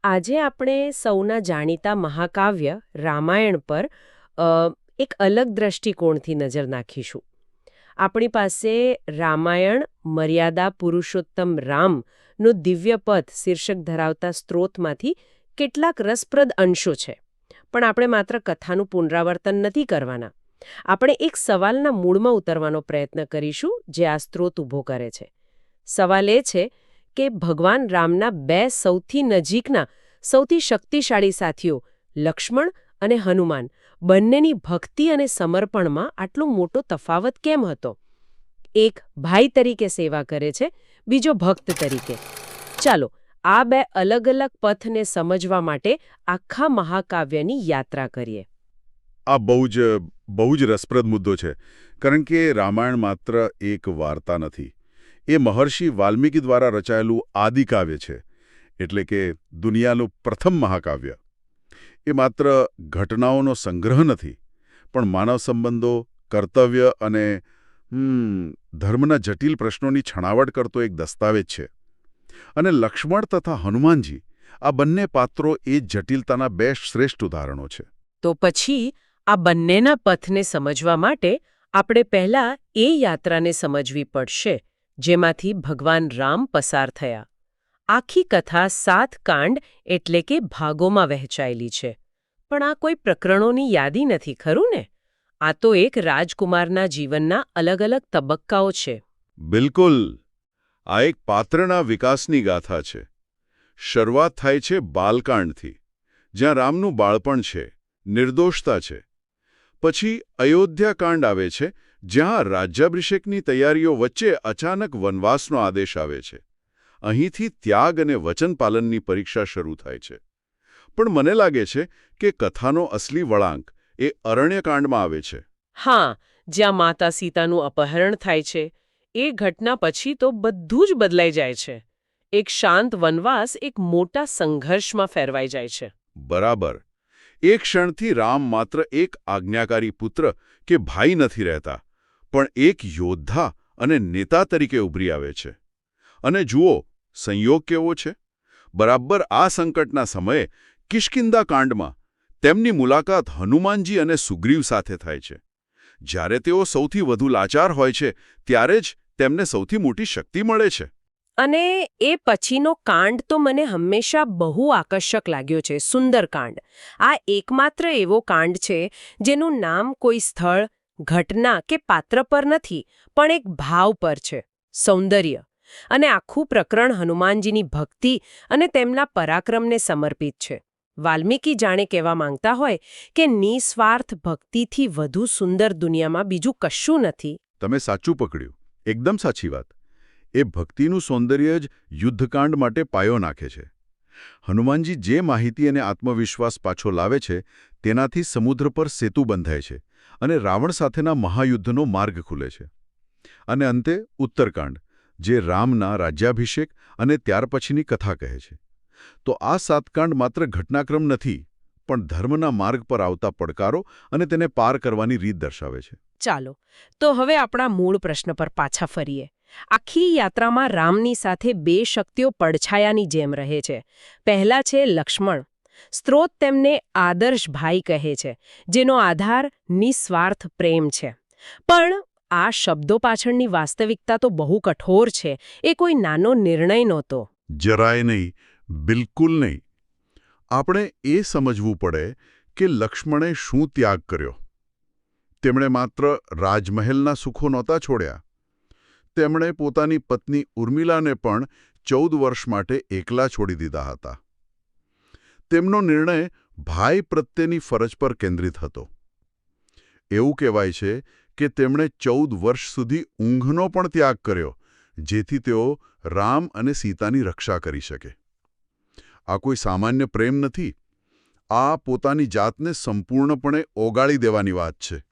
આજે આપણે સૌના જાણીતા મહાકાવ્ય રામાયણ પર અ, એક અલગ દ્રષ્ટિકોણથી નજર નાખીશું. આપણી પાસે રામાયણ મર્યાદા પુરુષોત્તમ રામનું દિવ્ય પથ શીર્ષક ધરાવતા સ્ત્રોતમાંથી કેટલાક રસપ્રદ અંશો છે. પણ આપણે માત્ર કથાનું પુનરાવર્તન નથી કરવાના. આપણે એક સવાલના મૂળમાં ઉતરવાનો પ્રયત્ન કરીશું જે આ સ્ત્રોત ઊભો કરે છે. સવાલ એ છે કે ભગવાન રામના બે સૌથી નજીકના સૌથી શક્તિશાળી સાથીઓ લક્ષ્મણ અને હનુમાન બંનેની ભક્તિ અને સમર્પણમાં આટલો મોટો તફાવત કેમ હતો? એક ભાઈ તરીકે સેવા કરે છે, બીજો ભક્ત તરીકે. ચાલો આ બે અલગ અલગ પથને સમજવા માટે આખા મહાકાવ્યની યાત્રા કરીએ. આ બહુ જ રસપ્રદ મુદ્દો છે, કારણ કે રામાયણ માત્ર એક વાર્તા નથી. એ મહર્ષિ વાલ્મીકી દ્વારા રચાયેલું આદિકાવ્ય છે, એટલે કે દુનિયાનું પ્રથમ મહાકાવ્ય. એ માત્ર ઘટનાઓનો સંગ્રહ નથી, પણ માનવ સંબંધો, કર્તવ્ય અને ધર્મના જટિલ પ્રશ્નોની છણાવટ કરતો એક દસ્તાવેજ છે. અને લક્ષ્મણ તથા હનુમાનજી આ બંને પાત્રો એ જટિલતાના બે શ્રેષ્ઠ ઉદાહરણો છે. તો પછી આ બંનેના પથને સમજવા માટે આપણે પહેલા એ યાત્રાને સમજવી પડશે જેમાંથી ભગવાન રામ પસાર થયા. આખી કથા 7 કાંડ એટલે કે ભાગોમાં વહેંચાયેલી છે. પણ આ કોઈ પ્રકરણોની યાદી નથી, ખરું ને? આ તો એક રાજકુમારના જીવનના અલગ અલગ તબક્કાઓ છે. બિલકુલ. આ એક પાત્રના વિકાસની ગાથા છે. શરૂઆત થાય છે બાલકાંડથી, જ્યાં રામનું બાળપણ છે, નિર્દોષતા છે. પછી અયોધ્યાકાંડ આવે છે, જ્યાં રાજ્યાભિષેકની તૈયારીઓ વચ્ચે અચાનક વનવાસનો આદેશ આવે છે. અહીંથી ત્યાગ અને વચન પાલનની પરીક્ષા શરૂ થાય છે. પણ મને લાગે છે કે કથાનો અસલી વળાંક એ અરણ્યકાંડમાં આવે છે. હા, જ્યાં માતા સીતાનું અપહરણ થાય છે. એ ઘટના પછી તો બધું જ બદલાઈ જાય છે. એક શાંત વનવાસ એક મોટા સંઘર્ષમાં ફેરવાઈ જાય છે. બરાબર. એક ક્ષણથી રામ માત્ર એક આજ્ઞાકારી પુત્ર કે ભાઈ નથી રહેતા, પણ એક યોદ્ધા અને નેતા તરીકે ઉભરી આવે છે. અને જુઓ, સંયોગ કેવો છે! બરાબર આ સંકટના સમયે કિષ્કિંધા કાંડમાં તેમની મુલાકાત હનુમાનજી અને સુગ્રીવ સાથે થાય છે. જ્યારે તેઓ સૌથી વધુ લાચાર હોય છે, ત્યારે જ તેમને સૌથી મોટી શક્તિ મળે છે. અને એ પછીનો કાંડ તો મને હંમેશા બહુ આકર્ષક લાગ્યો છે, સુંદરકાંડ. આ એકમાત્ર એવો કાંડ છે જેનું નામ કોઈ સ્થળ, ઘટના કે પાત્ર પર નથી, પણ એક ભાવ પર છે, સૌંદર્ય. અને આખું પ્રકરણ હનુમાનજીની ભક્તિ અને તેમના પરાક્રમને સમર્પિત છે. વાલ્મીકી જાણે કહેવા માંગતા હોય કે નિસ્વાર્થ ભક્તિથી વધુ સુંદર દુનિયામાં બીજું કશું નથી. તમે સાચું પકડ્યું. એકદમ સાચી વાત. એ ભક્તિનું સૌંદર્ય જ યુદ્ધકાંડ માટે પાયો નાખે છે. હનુમાનજી જે માહિતી અને આત્મવિશ્વાસ પાછો લાવે છે, તેનાથી સમુદ્ર પર સેતુ બંધાય છે અને રાવણ સાથેના મહાયુદ્ધનો માર્ગ ખુલે છે. અને અંતે ઉત્તરકાંડ, જે રામના રાજ્યાભિષેક અને ત્યાર પછીની કથા કહે છે. તો આ 7 કાંડ માત્ર ઘટનાક્રમ નથી, પણ ધર્મના માર્ગ પર આવતા પડકારો અને તેને પાર કરવાની રીત દર્શાવે છે. ચાલો, તો હવે આપણા મૂળ પ્રશ્ન પર પાછા ફરીએ. આખી યાત્રામાં રામની સાથે બે શક્તિઓ પડછાયાની જેમ રહે છે. પહેલા છે લક્ષ્મણ. સ્ત્રોત તેમને આદર્શ ભાઈ કહે છે, જેનો આધાર નિસ્વાર્થ પ્રેમ છે. પણ આ શબ્દો પાછળની વાસ્તવિકતા તો બહુ કઠોર છે. એ કોઈ નાનો નિર્ણય નહોતો. જરાય નહીં, બિલકુલ નહીં. આપણે એ સમજવું પડે કે લક્ષ્મણે શું ત્યાગ કર્યો. તેમણે માત્ર રાજમહેલના સુખો નહોતા છોડ્યા. તેમણે પોતાની પત્ની ઉર્મિલાને પણ 14 વર્ષ માટે એકલા છોડી દીધા હતા. તેમનો નિર્ણય ભાઈ પ્રત્યેની ફરજ પર કેન્દ્રિત હતો. એવું કહેવાય છે કે તેમણે 14 વર્ષ સુધી ઊંઘનો પણ ત્યાગ કર્યો, જેથી તેઓ રામ અને સીતાની રક્ષા કરી શકે. આ કોઈ સામાન્ય પ્રેમ નથી. આ પોતાની જાતને સંપૂર્ણપણે ઓગાળી દેવાની વાત છે.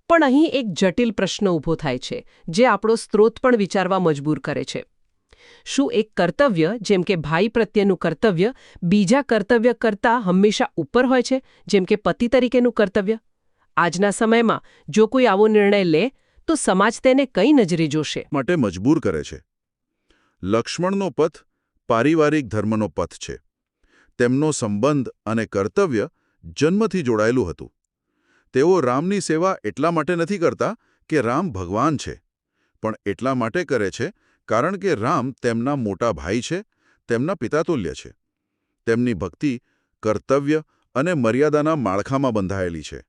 પણ અહીં એક જટિલ પ્રશ્ન ઊભો થાય છે, જે આપણો સ્ત્રોત પણ વિચારવા મજબૂર કરે છે. શું એક કર્તવ્ય, જેમ કે ભાઈ પ્રત્યેનું કર્તવ્ય, બીજા કર્તવ્ય કરતાં હંમેશા ઉપર હોય છે, જેમ કે પતિ તરીકેનું કર્તવ્ય? આજના સમયમાં જો કોઈ આવો નિર્ણય લે તો સમાજ તેને કઈ નજરે જોશે? માટે મજબૂર કરે છે. લક્ષ્મણનો પથ પારિવારિક ધર્મનો પથ છે. તેમનો સંબંધ અને કર્તવ્ય જન્મથી જોડાયેલું હતું. તેઓ રામની સેવા એટલા માટે નથી કરતા કે રામ ભગવાન છે, પણ એટલા માટે કરે છે કારણ કે રામ તેમના મોટા ભાઈ છે, તેમના પિતાતુલ્ય છે. તેમની ભક્તિ કર્તવ્ય અને મર્યાદાના માળખામાં બંધાયેલી છે.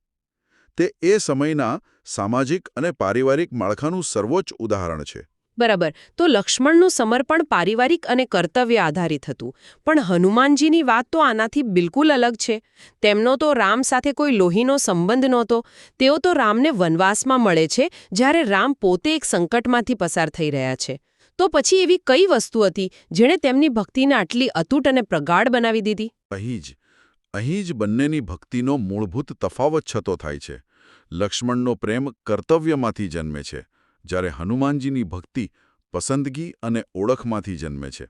તે એ સમયના સામાજિક અને પારિવારિક માળખાનું સર્વોચ્ચ ઉદાહરણ છે. બરાબર. તો લક્ષ્મણનું સમર્પણ પારિવારિક અને કર્તવ્ય આધારિત હતું, પણ હનુમાનજીની વાત તો આનાથી બિલકુલ અલગ છે. તેમનો તો રામ સાથે કોઈ લોહીનો સંબંધ નહોતો. તેઓ તો રામને વનવાસમાં મળે છે, જ્યારે રામ પોતે એક સંકટમાંથી પસાર થઈ રહ્યા છે. તો પછી એવી કઈ વસ્તુ હતી જેણે તેમની ભક્તિને આટલી અતૂટ અને પ્રગાઢ બનાવી દીધી? અહીં જ બંનેની ભક્તિનો મૂળભૂત તફાવત છતો થાય છે. લક્ષ્મણનો પ્રેમ કર્તવ્યમાંથી જન્મે છે, જ્યારે હનુમાનજીની ભક્તિ પસંદગી અને ઓળખમાંથી જન્મે છે.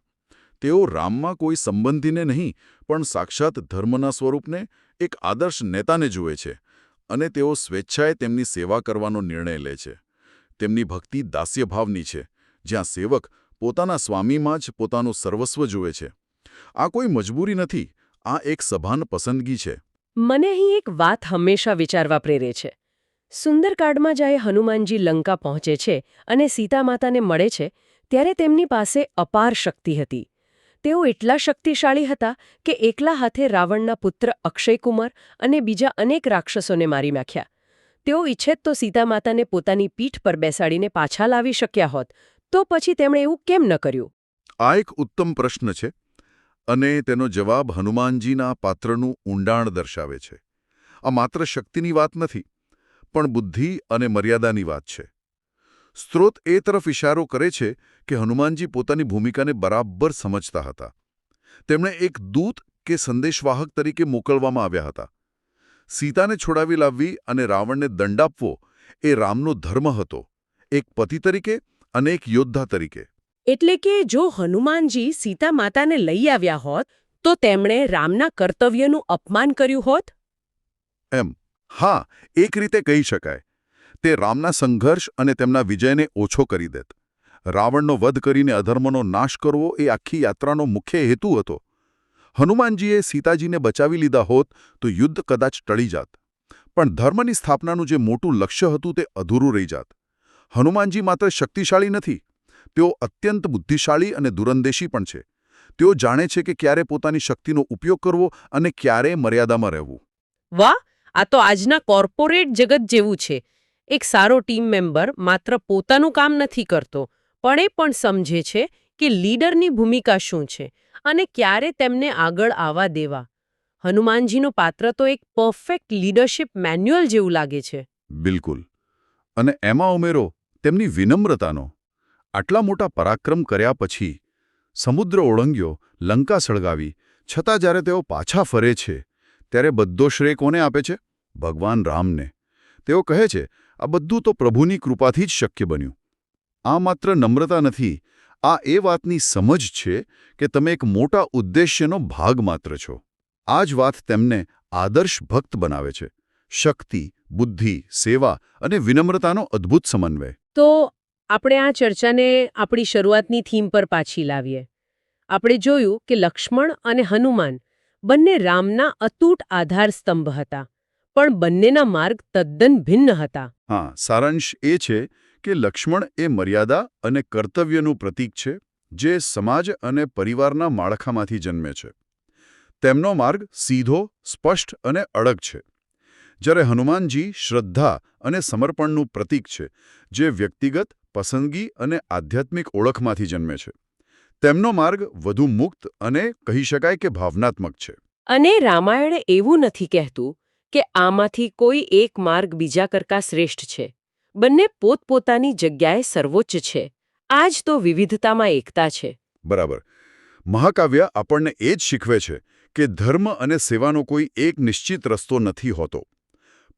તેઓ રામમાં કોઈ સંબંધીને નહીં, પણ સાક્ષાત ધર્મના સ્વરૂપને, એક આદર્શ નેતાને જુએ છે, અને તેઓ સ્વેચ્છાએ તેમની સેવા કરવાનો નિર્ણય લે છે. તેમની ભક્તિ દાસ્યભાવની છે, જ્યાં સેવક પોતાના સ્વામીમાં જ પોતાનું સર્વસ્વ જુએ છે. આ કોઈ મજબૂરી નથી, આ એક સભાન પસંદગી છે. મને અહીં એક વાત હંમેશા વિચારવા પ્રેરે છે. સુંદરકાંડમાં જ્યારે હનુમાનજી લંકા પહોંચે છે અને સીતા માતાને મળે છે, ત્યારે તેમની પાસે અપાર શક્તિ હતી. તેઓ એટલા શક્તિશાળી હતા કે એકલા હાથે રાવણના પુત્ર અક્ષયકુમાર અને બીજા અનેક રાક્ષસોને મારી નાખ્યા. તેઓ ઈચ્છેત તો સીતા માતાને પોતાની પીઠ પર બેસાડીને પાછા લાવી શક્યા હોત. તો પછી તેમણે એવું કેમ ન કર્યું? આ એક ઉત્તમ પ્રશ્ન છે, અને તેનો જવાબ હનુમાનજીના પાત્રનું ઊંડાણ દર્શાવે છે. આ માત્ર શક્તિની વાત નથી, પણ બુદ્ધિ અને મર્યાદાની વાત છે. સ્ત્રોત એ તરફ ઇશારો કરે છે કે હનુમાનજી પોતાની ભૂમિકાને બરાબર સમજતા હતા. તેમણે એક દૂત કે સંદેશવાહક તરીકે મોકલવામાં આવ્યા હતા. સીતાને છોડાવી લાવવી અને રાવણને દંડ આપવો એ રામનો ધર્મ હતો, એક પતિ તરીકે અને એક યોદ્ધા તરીકે. એટલે કે જો હનુમાનજી સીતા માતાને લઈ આવ્યા હોત, તો તેમણે રામના કર્તવ્યનું અપમાન કર્યું હોત? એમ, હા, એક રીતે કહી શકાય. તે રામના સંઘર્ષ અને તેમના વિજયને ઓછો કરી દેત. રાવણનો વધ કરીને અધર્મનો નાશ કરવો એ આખી યાત્રાનો મુખ્ય હેતુ હતો. હનુમાનજીએ સીતાજીને બચાવી લીધા હોત તો યુદ્ધ કદાચ ટળી જાત. પણ ધર્મની સ્થાપનાનું જે મોટું લક્ષ્ય હતું તે અધૂરું રહી જાત. હનુમાનજી માત્ર શક્તિશાળી નથી, તેઓ અત્યંત બુદ્ધિશાળી અને દૂરંદેશી પણ છે. તેઓ જાણે છે કે ક્યારે પોતાની શક્તિનો ઉપયોગ કરવો અને ક્યારે મર્યાદામાં રહેવું. વાહ! આ તો આજના કોર્પોરેટ જગત જેવું છે. એક સારો ટીમ મેમ્બર માત્ર પોતાનું કામ નથી કરતો, પણ એ પણ સમજે છે કે લીડરની ભૂમિકા શું છે અને ક્યારે તેમને આગળ આવવા દેવા. હનુમાનજીનું પાત્ર તો એક પરફેક્ટ લીડરશિપ મેન્યુઅલ જેવું લાગે છે. બિલકુલ. અને એમાં ઉમેરો તેમની વિનમ્રતાનો. આટલા મોટા પરાક્રમ કર્યા પછી, સમુદ્ર ઓળંગ્યો, લંકા સળગાવી, છતાં જ્યારે તેઓ પાછા ફરે છે, ત્યારે બધો શ્રેય કોને આપે છે? ભગવાન રામને. તેઓ કહે છે, આ બધું તો પ્રભુની કૃપાથી જ શક્ય બન્યું. આ માત્ર નમ્રતા નથી, આ એ વાતની સમજ છે કે તમે એક મોટા ઉદ્દેશ્યનો ભાગ માત્ર છો. આ જ વાત તેમને આદર્શ ભક્ત બનાવે છે. શક્તિ, બુદ્ધિ, સેવા અને વિનમ્રતાનો અદ્ભુત સમન્વય. તો આપણે આ ચર્ચાને આપણી શરૂઆતની થીમ પર પાછી લાવીએ. આપણે જોયું કે લક્ષ્મણ અને હનુમાન બંને રામના અતૂટ આધારસ્તંભ હતા, પણ બંનેના માર્ગ તદ્દન ભિન્ન હતા. હા, સારાંશ એ છે કે લક્ષ્મણ એ મર્યાદા અને કર્તવ્યનું પ્રતીક છે, જે સમાજ અને પરિવારના માળખામાંથી જન્મે છે. તેમનો માર્ગ સીધો, સ્પષ્ટ અને અડગ છે. જ્યારે હનુમાનજી શ્રદ્ધા અને સમર્પણનું પ્રતીક છે, જે વ્યક્તિગત, પસંદગી અને આધ્યાત્મિક ઓળખમાંથી જન્મે છે. તેમનો માર્ગ વધુ મુક્ત અને કહી શકાય કે ભાવનાત્મક છે. અને રામાયણ એવું નથી કહેતું કે આમાંથી કોઈ એક માર્ગ બીજા કરતાં શ્રેષ્ઠ છે. બંને પોતપોતાની જગ્યાએ સર્વોચ્ચ છે. આ જ તો વિવિધતામાં એકતા છે. બરાબર. મહાકાવ્ય આપણને એ જ શીખવે છે કે ધર્મ અને સેવાનો કોઈ એક નિશ્ચિત રસ્તો નથી હોતો.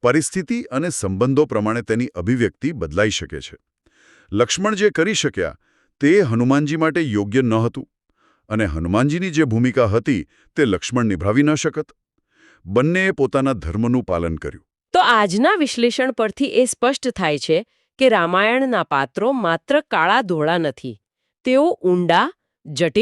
પરિસ્થિતિ અને સંબંધો પ્રમાણે તેની અભિવ્યક્તિ બદલાઈ શકે છે. લક્ષ્મણ જે કરી શક્યા તે હનુમાનજી માટે યોગ્ય ન હતું, અને હનુમાનજીની જે ભૂમિકા હતી તે લક્ષ્મણ નિભાવી ન શકત. બંનેએ પોતાના ધર્મનું પાલન કર્યું. તો આજના વિશ્લેષણ પરથી એ સ્પષ્ટ થાય છે કે રામાયણના પાત્રો માત્ર કાળા ધોળા નથી. તેઓ ઊંડા, જટિલ